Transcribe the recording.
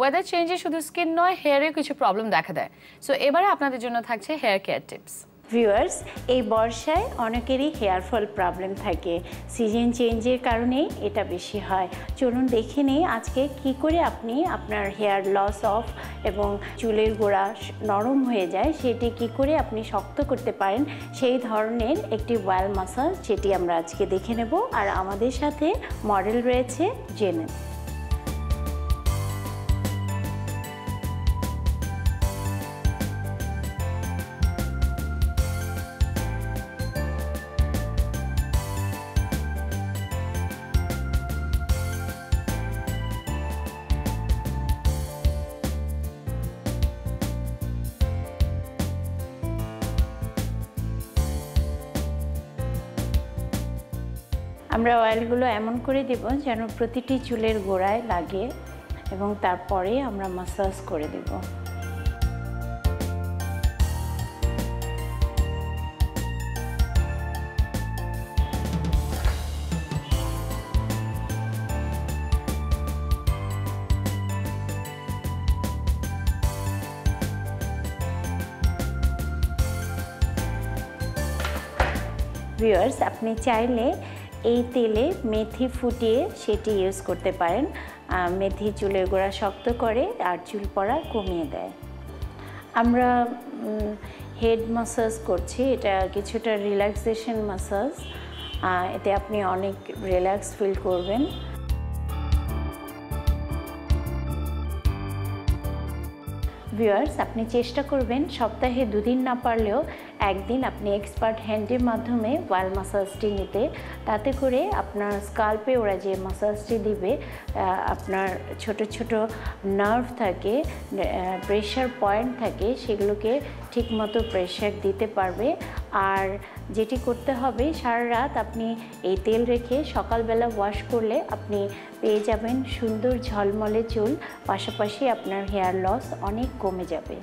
Weather চেঞ্জে শুধু skin নয়, হেয়ারেও কিছু প্রবলেম দেখা দেয়। সো এবারে আপনাদের জন্য থাকছে হেয়ার কেয়ার টিপস। ভিউয়ার্স, এই বর্ষায় অনেকেরই হেয়ার ফল প্রবলেম থাকে, সিজন চেঞ্জের কারণেই এটা বেশি হয়। চলুন দেখে নিই আজকে কি করে আপনি আপনার হেয়ার লস অফ এবং চুলের গোড়া নরম হয়ে যায় সেটি কি করে আপনি শক্ত করতে পারেন, সেই ধরনের একটি অয়েল মাসাজ যেটি আমরা আজকে দেখে নেব। আর আমাদের সাথে মডেল রয়েছে জেনেন। আমরা অয়েলগুলো এমন করে দেব যেন প্রতিটি চুলের গোড়ায় লাগে এবং তারপরে আমরা মাসাজ করে দেব। ভিউয়ার্স, আপনি চাইলে এই তেলে মেথি ফুটিয়ে সেটি ইউজ করতে পারেন। মেথি চুলের গোড়া শক্ত করে আর চুল পড়া কমিয়ে দেয়। আমরা হেড মাসাজ করছি, এটা কিছুটা রিল্যাক্সেশন মাসাজ, এতে আপনি অনেক রিল্যাক্স ফিল করবেন। ভিউয়ার্স, আপনি চেষ্টা করবেন সপ্তাহে 2 দিন না পারলেও একদিন আপনি এক্সপার্ট হ্যান্ডের মাধ্যমে অয়েল মাসাজটি নিতে। তাতে করে আপনার স্কাল্পে ওরা যে মাসাজটি দিবে, আপনার ছোট ছোট নার্ভ থাকে, প্রেশার পয়েন্ট থাকে, সেগুলোকে ঠিকমতো প্রেশার দিতে পারবে। আর যেটি করতে হবে, সারা রাত আপনি এই তেল রেখে সকালবেলা ওয়াশ করলে আপনি পেয়ে যাবেন সুন্দর ঝলমলে চুল, পাশাপাশি আপনার হেয়ার লস অনেক কমে যাবে।